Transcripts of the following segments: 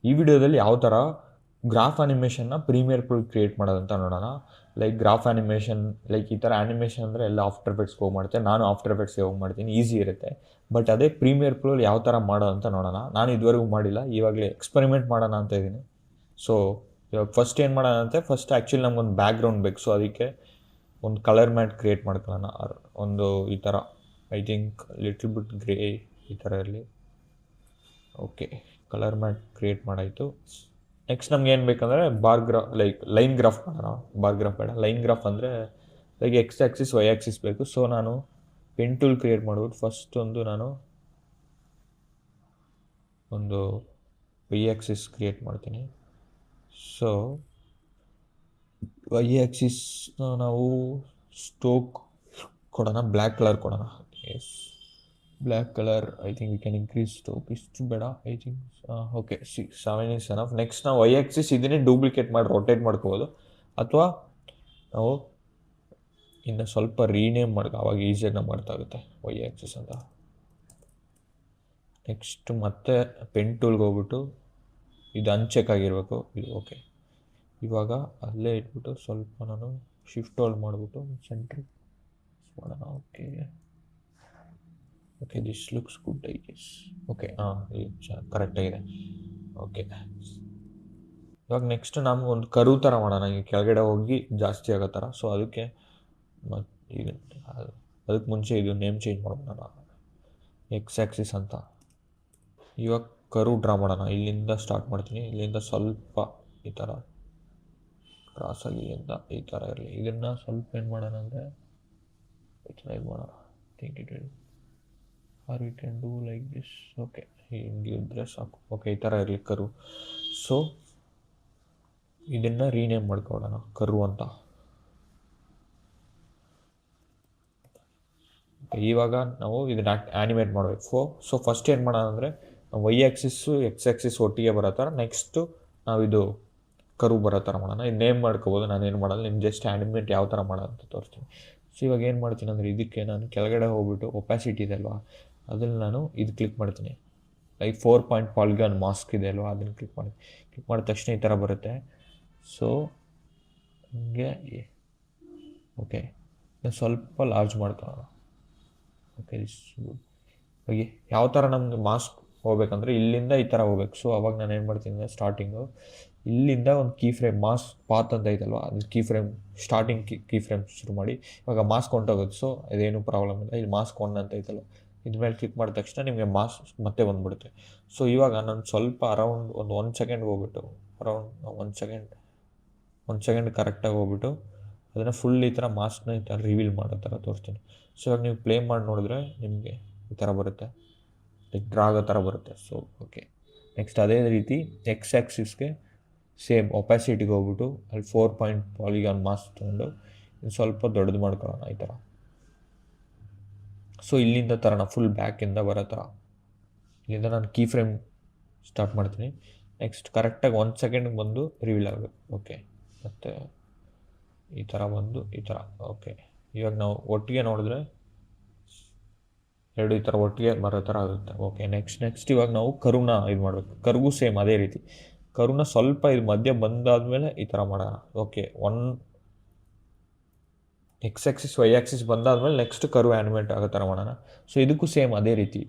ಈ ವಿಡಿಯೋದಲ್ಲಿ ಯಾವ ಥರ ಗ್ರಾಫ್ ಆ್ಯನಿಮೇಷನ್ನ ಪ್ರೀಮಿಯರ್ ಪ್ರೋ ಕ್ರಿಯೇಟ್ ಮಾಡೋದಂತ ನೋಡೋಣ. ಲೈಕ್ ಗ್ರಾಫ್ ಆ್ಯನಿಮೇಷನ್, ಲೈಕ್ ಈ ಥರ ಆ್ಯನಿಮೇಷನ್ ಅಂದರೆ ಎಲ್ಲ ಆಫ್ಟರ್ ಎಫೆಕ್ಟ್ಸ್ಗೆ ಹೋಗಿ ಮಾಡ್ತೇನೆ. ನಾನು ಆಫ್ಟರ್ ಎಫೆಕ್ಟ್ಸ್ಗೆ ಹೋಗಿ ಮಾಡ್ತೀನಿ, ಈಸಿ ಇರುತ್ತೆ. ಬಟ್ ಅದೇ ಪ್ರೀಮಿಯರ್ ಪ್ರೋಲಿ ಯಾವ ಥರ ಮಾಡೋದು ಅಂತ ನೋಡೋಣ. ನಾನು ಇದುವರೆಗೂ ಮಾಡಿಲ್ಲ, ಇವಾಗಲೇ ಎಕ್ಸ್ಪೆರಿಮೆಂಟ್ ಮಾಡೋಣ ಅಂತ ಇದ್ದೀನಿ. ಸೊ ಇವಾಗ ಫಸ್ಟ್ ಏನು ಮಾಡೋಣ ಅಂತ, ಫಸ್ಟ್ ಆ್ಯಕ್ಚುಲಿ ನಮ್ಗೊಂದು ಬ್ಯಾಕ್ಗ್ರೌಂಡ್ ಬೇಕು. ಸೊ ಅದಕ್ಕೆ ಒಂದು ಕಲರ್ ಮ್ಯಾಟ್ ಕ್ರಿಯೇಟ್ ಮಾಡ್ಕೊಳ್ಳೋಣ. ಒಂದು ಈ ಥರ I think little bit grey ಈ ಥರ ಇರಲಿ. ಓಕೆ, ಕಲರ್ ಮ್ಯಾಟ್ ಕ್ರಿಯೇಟ್ ಮಾಡಾಯಿತು. ನೆಕ್ಸ್ಟ್ ನಮ್ಗೆ ಏನು ಬೇಕಂದರೆ ಲೈಕ್ ಲೈನ್ ಗ್ರಾಫ್ ಮಾಡೋಣ. ಬಾರ್ ಗ್ರಾಫ್ ಬೇಡ, ಲೈನ್ ಗ್ರಾಫ್ ಅಂದರೆ like X axis Y axis ಬೇಕು. ಸೊ ನಾನು ಪೆನ್ ಟೂಲ್ ಕ್ರಿಯೇಟ್ ಮಾಡ್ಬಿಟ್ಟು ಫಸ್ಟ್ ನಾನು ಒಂದು ವೈ ಆ್ಯಕ್ಸಿಸ್ ಕ್ರಿಯೇಟ್ ಮಾಡ್ತೀನಿ. ಸೊ ವೈ ಆ್ಯಕ್ಸಿಸ್ನ ನಾವು ಸ್ಟೋಕ್ ಕೊಡೋಣ, ಬ್ಲ್ಯಾಕ್ ಕಲರ್ ಕೊಡೋಣ. Yes, black colour. I think we can increase stroke, ಇಷ್ಟು ಬೇಡ I think. Okay, 7 is enough. Next ನಾವು ವೈ ಆ್ಯಕ್ಸಿಸ್ ಇದನ್ನೇ ಡೂಪ್ಲಿಕೇಟ್ ಮಾಡಿ ರೊಟೇಟ್ ಮಾಡ್ಕೋಬೋದು, ಅಥವಾ ನಾವು ಇನ್ನು ಸ್ವಲ್ಪ ರೀನೇಮ್ ಮಾಡ್ಕೊ, ಅವಾಗ ಈಸಿಯಾಗಿ ನಮ್ಗೆ ಅರ್ಥ ಆಗುತ್ತೆ ವೈ ಆ್ಯಕ್ಸಿಸ್ ಅಂತ. ನೆಕ್ಸ್ಟ್ ಮತ್ತೆ ಪೆನ್ ಟೂಲ್ಗೆ ಹೋಗ್ಬಿಟ್ಟು ಇದು ಅನ್ಚೆಕ್ ಆಗಿರಬೇಕು ಇದು. ಓಕೆ, ಇವಾಗ ಅಲ್ಲೇ ಇಟ್ಬಿಟ್ಟು ಸ್ವಲ್ಪ ನಾನು ಶಿಫ್ಟ್ ಹೋಲ್ಡ್ ಮಾಡಿಬಿಟ್ಟು ಸೆಂಟ್ರಿಗೆ ಮಾಡೋಣ. Okay, this looks good I guess. Okay, ಕರೆಕ್ಟಾಗಿದೆ. ಓಕೆ, ಇವಾಗ ನೆಕ್ಸ್ಟ್ ನಮ್ಗೆ ಒಂದು ಕರು ಥರ ಮಾಡೋಣ, ಈಗ ಕೆಳಗಡೆ ಹೋಗಿ ಜಾಸ್ತಿ ಆಗೋ ಥರ. ಸೊ ಅದಕ್ಕೆ ಈಗ ಅದಕ್ಕೆ ಮುಂಚೆ ಇದು ನೇಮ್ ಚೇಂಜ್ ಮಾಡೋಣ, ಎಕ್ಸ್ ಆ್ಯಕ್ಸಿಸ್ ಅಂತ. ಇವಾಗ ಕರು ಡ್ರಾ ಮಾಡೋಣ. ಇಲ್ಲಿಂದ ಸ್ಟಾರ್ಟ್ ಮಾಡ್ತೀನಿ, ಇಲ್ಲಿಂದ ಸ್ವಲ್ಪ ಈ ಥರ ಕ್ರಾಸಾಗಿ ಅಂತ ಈ ಥರ ಇರಲಿ. ಇದನ್ನು ಸ್ವಲ್ಪ ಏನು ಮಾಡೋಣ ಅಂದರೆ ಈ ಥರ ಇದು ಮಾಡೋಣ. Think it will or we can do like this. Okay, ಹಿಂಗೆ ಇದ್ದರೆ ಸಾಕು. ಓಕೆ, ಈ ಥರ ಇರಲಿ ಕರು. ಸೊ ಇದನ್ನು ರೀನೇಮ್ ಮಾಡ್ಕೊಳ್ಳೋಣ ಕರು ಅಂತ. ಇವಾಗ ನಾವು ಇದನ್ನ ಆ್ಯನಿಮೇಟ್ ಮಾಡಬೇಕು. ಸೊ ಫಸ್ಟ್ ಏನು ಮಾಡೋಣ ಅಂದರೆ ವೈ ಆ್ಯಕ್ಸಿಸ್ಸು ಎಕ್ಸ್ ಆ್ಯಕ್ಸಿಸ್ ಒಟ್ಟಿಗೆ ಬರೋ ಥರ, ನೆಕ್ಸ್ಟು ನಾವಿದು ಕರು ಬರೋ ಥರ ಮಾಡೋಣ. ಇದು ನೇಮ್ ಮಾಡ್ಕೋಬೋದು, ನಾನೇನು ಮಾಡಲ್ಲ, ನಿಮ್ಗೆ ಜಸ್ಟ್ ಆ್ಯನಿಮೇಟ್ ಯಾವ ಥರ ಮಾಡೋದು ಅಂತ ತೋರಿಸ್ತೀನಿ. ಸೊ ಇವಾಗ ಏನು ಮಾಡ್ತೀನಿ ಅಂದರೆ ಇದಕ್ಕೆ ನಾನು ಕೆಳಗಡೆ ಹೋಗ್ಬಿಟ್ಟು ಒಪ್ಯಾಸಿಟಿ ಇದೆ ಅಲ್ವಾ, ಅದನ್ನು ನಾನು ಇದು ಕ್ಲಿಕ್ ಮಾಡ್ತೀನಿ. ಲೈಕ್ 4 ಪಾಯಿಂಟ್ ಪಾಲಿಗಾನ್ ಮಾಸ್ಕ್ ಇದೆ ಅಲ್ವಾ, ಅದನ್ನು ಕ್ಲಿಕ್ ಮಾಡಿದ ತಕ್ಷಣ ಈ ಥರ ಬರುತ್ತೆ. ಸೊ ಹಂಗೆ ಓಕೆ, ಸ್ವಲ್ಪ ಲಾರ್ಜ್ ಮಾಡ್ಕೊಳ್ಳೋಣ. Okay, this good. ಹಾಗೆ ಯಾವ ಥರ ನಮಗೆ ಮಾಸ್ಕ್ ಹೋಗ್ಬೇಕಂದ್ರೆ ಇಲ್ಲಿಂದ ಈ ಥರ ಹೋಗ್ಬೇಕು. ಸೊ ಅವಾಗ ನಾನು ಏನು ಮಾಡ್ತೀನಿ ಅಂದರೆ ಸ್ಟಾರ್ಟಿಂಗು ಇಲ್ಲಿಂದ ಒಂದು ಕೀ ಫ್ರೇಮ್ ಮಾಸ್ಕ್ ಪಾತ್ ಅಂತ ಐತಲ್ವ, ಅದು key frame starting key frame ಶುರು ಮಾಡಿ. ಇವಾಗ ಮಾಸ್ಕ್ ಹೊಂಟೋಗುತ್ತೆ. ಸೊ ಇದೇನು ಪ್ರಾಬ್ಲಮ್ ಇಲ್ಲ. ಇಲ್ಲಿ ಮಾಸ್ಕ್ 1 ಅಂತ ಐತಲ್ವ, ಇದ್ರ ಮೇಲೆ ಕ್ಲಿಕ್ ಮಾಡಿದ ತಕ್ಷಣ ನಿಮಗೆ ಮಾಸ್ಕ್ ಮತ್ತೆ ಬಂದುಬಿಡುತ್ತೆ. ಸೊ ಇವಾಗ ನಾನು ಸ್ವಲ್ಪ ಅರೌಂಡ್ ಒಂದು 1 ಸೆಕೆಂಡ್ಗೆ ಹೋಗ್ಬಿಟ್ಟು ಅರೌಂಡ್ 1 ಸೆಕೆಂಡ್ ಕರೆಕ್ಟಾಗಿ ಹೋಗ್ಬಿಟ್ಟು ಅದನ್ನು ಫುಲ್ ಈ ಥರ ಮಾಸ್ಕ್ನ ಈ ಥರ ರಿವೀಲ್ ಮಾಡೋ ಥರ ತೋರಿಸ್ತೀನಿ. ಸೊ ಇವಾಗ ನೀವು ಪ್ಲೇ ಮಾಡಿ ನೋಡಿದ್ರೆ ನಿಮಗೆ ಈ ಥರ ಬರುತ್ತೆ, ಲೈಕ್ ಡ್ರಾ ಆಗೋ ಥರ ಬರುತ್ತೆ. ಸೊ ಓಕೆ, ನೆಕ್ಸ್ಟ್ ಅದೇ ರೀತಿ ಎಕ್ಸ್ ಆ್ಯಕ್ಸಿಸ್ಗೆ ಸೇಮ್ ಒಪ್ಯಾಸಿಟಿಗೆ ಹೋಗ್ಬಿಟ್ಟು ಅಲ್ಲಿ 4 ಪಾಯಿಂಟ್ ಪಾಲಿಗಾನ್ ಮಾಸ್ಕ್ ತೊಗೊಂಡು ಇನ್ನು ಸ್ವಲ್ಪ ದೊಡ್ಡದು ಮಾಡ್ಕೊಳ್ಳೋಣ ಈ ಥರ. ಸೊ ಇಲ್ಲಿಂದ ತರೋಣ ಫುಲ್ ಬ್ಯಾಕಿಂದ ಬರೋ ಥರ. ಇಲ್ಲಿಂದ ನಾನು ಕೀ ಫ್ರೇಮ್ ಸ್ಟಾರ್ಟ್ ಮಾಡ್ತೀನಿ. ನೆಕ್ಸ್ಟ್ ಕರೆಕ್ಟಾಗಿ 1 ಸೆಕೆಂಡ್ಗೆ ಬಂದು ರಿವೀಲ್ ಆಗಬೇಕು. ಓಕೆ, ಮತ್ತು ಈ ಥರ ಬಂದು ಈ ಥರ. ಓಕೆ, ಇವಾಗ ನಾವು ಒಟ್ಟಿಗೆ ನೋಡಿದ್ರೆ ಎರಡು ಈ ಥರ ಒಟ್ಟಿಗೆ ಬರೋ ಥರ ಆಗುತ್ತೆ. ಓಕೆ, ನೆಕ್ಸ್ಟ್ ಇವಾಗ ನಾವು ಕರುನ ಇದು ಮಾಡಬೇಕು. ಕರುಗೂ ಸೇಮ್ ಅದೇ ರೀತಿ ಕರುನ ಸ್ವಲ್ಪ ಇದು ಮಧ್ಯ ಬಂದಾದಮೇಲೆ ಈ ಥರ ಮಾಡೋಣ. Okay, 1 X axis Y axis ಬಂದಾದಮೇಲೆ ನೆಕ್ಸ್ಟ್ ಕರು ಆ್ಯನಿಮೇಟ್ ಆಗೋ ಥರ ಮಾಡೋಣ. ಸೊ ಇದಕ್ಕೂ ಸೇಮ್ ಅದೇ ರೀತಿ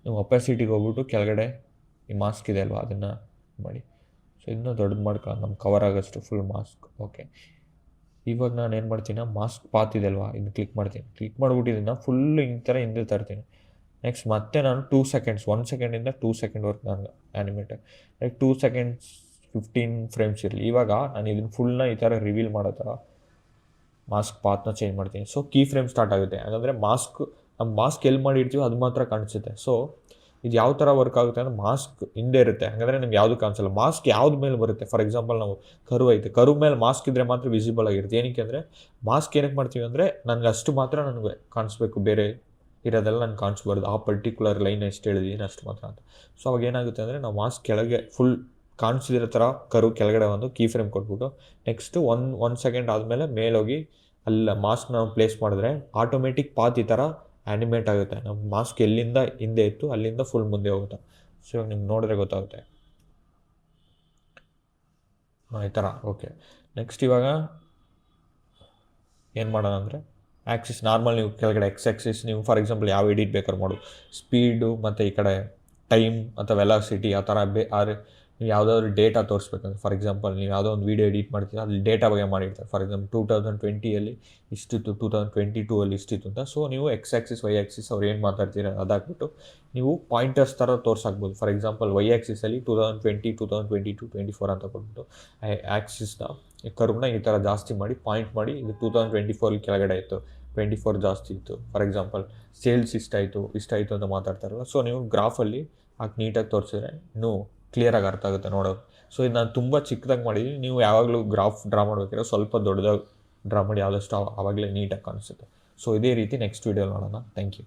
ನೀವು ಒಪ್ಯಾಸಿಟಿಗೆ ಹೋಗ್ಬಿಟ್ಟು ಕೆಳಗಡೆ ಈ ಮಾಸ್ಕ್ ಇದೆ ಅಲ್ವಾ, ಅದನ್ನು ಮಾಡಿ. ಸೊ ಇದನ್ನ ದೊಡ್ಡದು ಮಾಡ್ಕೊಳ್ಳೋಣ, ನಮ್ಗೆ ಕವರ್ ಆಗೋಷ್ಟು ಫುಲ್ ಮಾಸ್ಕ್. ಓಕೆ, ಇವಾಗ ನಾನು ಏನು ಮಾಡ್ತೀನಿ, ಮಾಸ್ಕ್ ಪಾತ್ ಇದೆ ಅಲ್ವಾ, ಇದನ್ನು ಕ್ಲಿಕ್ ಮಾಡ್ತೀನಿ. ಕ್ಲಿಕ್ ಮಾಡಿಬಿಟ್ಟು ಇದನ್ನು ಫುಲ್ ಈ ಥರ ಹಿಂದೆ ತರ್ತೀನಿ. ನೆಕ್ಸ್ಟ್ ಮತ್ತೆ ನಾನು 2 ಸೆಕೆಂಡ್ಸ್ 1 ಸೆಕೆಂಡಿಂದ 2 ಸೆಕೆಂಡ್ವರೆಗೆ ನಾನು ಆ್ಯನಿಮೇಟ್ ಲೈಕ್ 2 ಸೆಕೆಂಡ್ಸ್ 15 ಫ್ರೇಮ್ಸ್ ಇರಲಿ. ಇವಾಗ ನಾನು ಇದನ್ನು ಫುಲ್ನ ಈ ಥರ ರಿವೀಲ್ ಮಾಡೋ ಥರ ಮಾಸ್ಕ್ ಪಾತ್ನ ಚೇಂಜ್ ಮಾಡ್ತೀನಿ. ಸೊ ಕೀ ಫ್ರೇಮ್ ಸ್ಟಾರ್ಟ್ ಆಗುತ್ತೆ. ಹಾಗಂದರೆ ನಮ್ಮ ಮಾಸ್ಕ್ ಎಲ್ಲಿ ಮಾಡಿರ್ತೀವೋ ಅದು ಮಾತ್ರ ಕಾಣಿಸುತ್ತೆ. ಸೊ ಇದು ಯಾವ ಥರ ವರ್ಕ್ ಆಗುತ್ತೆ ಅಂದರೆ ಮಾಸ್ಕ್ ಹಿಂದೆ ಇರುತ್ತೆ, ಹಾಗಾದರೆ ನಿಮ್ಗೆ ಯಾವುದು ಕಾಣಿಸಲ್ಲ. ಮಾಸ್ಕ್ ಯಾವ್ದು ಮೇಲೆ ಬರುತ್ತೆ, ಫಾರ್ ಎಕ್ಸಾಂಪಲ್ ನಾವು ಕರು ಐತೆ, ಕರು ಮೇಲೆ ಮಾಸ್ಕ್ ಇದ್ದರೆ ಮಾತ್ರ ವಿಸಿಬಲ್ ಆಗಿರುತ್ತೆ. ಏನಕ್ಕೆ ಅಂದರೆ ಮಾಸ್ಕ್ ಏನಕ್ಕೆ ಮಾಡ್ತೀವಿ ಅಂದರೆ ನನಗೆ ಅಷ್ಟು ಮಾತ್ರ ನನಗೆ ಕಾಣಿಸ್ಬೇಕು, ಬೇರೆ ಇರೋದೆಲ್ಲ ನನಗೆ ಕಾಣಿಸ್ಬಾರ್ದು. ಆ ಪರ್ಟಿಕ್ಯುಲರ್ ಲೈನ್ ಎಷ್ಟು ಹೇಳಿದ್ದೀನಿ ಅಷ್ಟು ಮಾತ್ರ ಅಂತ. ಸೊ ಅವಾಗ ಏನಾಗುತ್ತೆ ಅಂದರೆ ನಾವು ಮಾಸ್ಕ್ ಕೆಳಗೆ ಫುಲ್ ಕಾಣಿಸಿದಿರೋ ಥರ ಕರು ಕೆಳಗಡೆ ಒಂದು ಕೀ ಫ್ರೇಮ್ ಕೊಟ್ಬಿಟ್ಟು ನೆಕ್ಸ್ಟ್ 1 ಸೆಕೆಂಡ್ ಆದಮೇಲೆ ಮೇಲೋಗಿ ಅಲ್ಲ ಮಾಸ್ಕ್ ನಾವು ಪ್ಲೇಸ್ ಮಾಡಿದ್ರೆ ಆಟೋಮೆಟಿಕ್ ಪಾತ್ ಈ ಥರ ಆ್ಯನಿಮೇಟ್ ಆಗುತ್ತೆ. ನಮ್ಮ ಮಾಸ್ಕ್ ಎಲ್ಲಿಂದ ಹಿಂದೆ ಇತ್ತು ಅಲ್ಲಿಂದ ಫುಲ್ ಮುಂದೆ ಹೋಗುತ್ತೆ. ಸೊ ಇವಾಗ ನಿಮ್ಗೆ ನೋಡಿದ್ರೆ ಗೊತ್ತಾಗುತ್ತೆ. ಈ ಥರ ಓಕೆ. ನೆಕ್ಸ್ಟ್ ಇವಾಗ ಏನು ಮಾಡೋಣ ಅಂದರೆ ಆ್ಯಕ್ಸಿಸ್ ನಾರ್ಮಲ್ ನೀವು ಕೆಳಗಡೆ ಆ್ಯಕ್ಸಿಸ್ ನೀವು ಫಾರ್ ಎಕ್ಸಾಂಪಲ್ ಯಾವ ಎಡಿಟ್ ಬೇಕಾದ್ರೂ ಮಾಡು, ಸ್ಪೀಡು ಮತ್ತು ಈ ಕಡೆ ಟೈಮ್ ಅಥವಾ ವೆಲಾಸಿಟಿ ಆ ಥರ ನೀವು ಯಾವುದಾದ್ರು ಡೇಟಾ ತೋರಿಸ್ಬೇಕಂದ್ರೆ ಫಾರ್ ಎಕ್ಸಾಂಪಲ್ ನೀವು ಯಾವುದೋ ಒಂದು ವೀಡಿಯೋ ಎಡಿಟ್ ಮಾಡ್ತೀರ ಅಲ್ಲಿ ಡೇಟಾ ಬಗ್ಗೆ ಮಾಡಿರ್ತಾರೆ. ಫಾರ್ ಎಕ್ಸಾಂಪಲ್ 2020 ಇಷ್ಟಿತ್ತು, 2022 ಇಷ್ಟಿತ್ತು ಅಂತ. ಸೊ ನೀವು ಆ್ಯಕ್ಸಿಸ್ ವೈ ಆ್ಯಕ್ಸಿಸ್ ಅವ್ರು ಏನು ಮಾತಾಡ್ತೀರ ಅದಾಕ್ಬಿಟ್ಟು ನೀವು ಪಾಯಿಂಟರ್ಸ್ ಥರ ತೋರ್ಸಾಕ್ಬೋದು. ಫಾರ್ ಎಕ್ಸಾಂಪಲ್ ವೈ ಆ್ಯಕ್ಸಿಸಲ್ಲಿ 2020, 2022, 24 ಅಂತ ಕೊಟ್ಬಿಟ್ಟು ಆ್ಯಕ್ಸಿಸ್ನ ಕರ್ವ್ನ ಈ ಥರ ಜಾಸ್ತಿ ಮಾಡಿ ಪಾಯಿಂಟ್ ಮಾಡಿ ಇದು 2024 ಕೆಳಗಡೆ ಇತ್ತು, 24 ಜಾಸ್ತಿ ಇತ್ತು. ಫಾರ್ ಎಕ್ಸಾಂಪಲ್ ಸೇಲ್ಸ್ ಇಷ್ಟಾಯಿತು ಅಂತ ಮಾತಾಡ್ತಾರಲ್ಲ. ಸೊ ನೀವು ಗ್ರಾಫಲ್ಲಿ ಹಾಕಿ ನೀಟಾಗಿ ತೋರಿಸಿದ್ರೆ ಇನ್ನೂ ಕ್ಲಿಯರಾಗಿ ಅರ್ಥ ಆಗುತ್ತೆ ನೋಡೋದು. ಸೊ ಇದು ನಾನು ತುಂಬ ಚಿಕ್ಕದಾಗಿ ಮಾಡಿದ್ದೀನಿ. ನೀವು ಯಾವಾಗಲೂ ಗ್ರಾಫ್ ಡ್ರಾ ಮಾಡಬೇಕಾದ್ರೆ ಸ್ವಲ್ಪ ದೊಡ್ಡದಾಗಿ ಡ್ರಾ ಮಾಡಿ ಆದಷ್ಟು ಆವಾಗಲೇ ನೀಟಾಗಿ ಕಾಣಿಸುತ್ತೆ. ಸೊ ಇದೇ ರೀತಿ ನೆಕ್ಸ್ಟ್ ವೀಡಿಯೋ ನೋಡೋಣ. Thank you.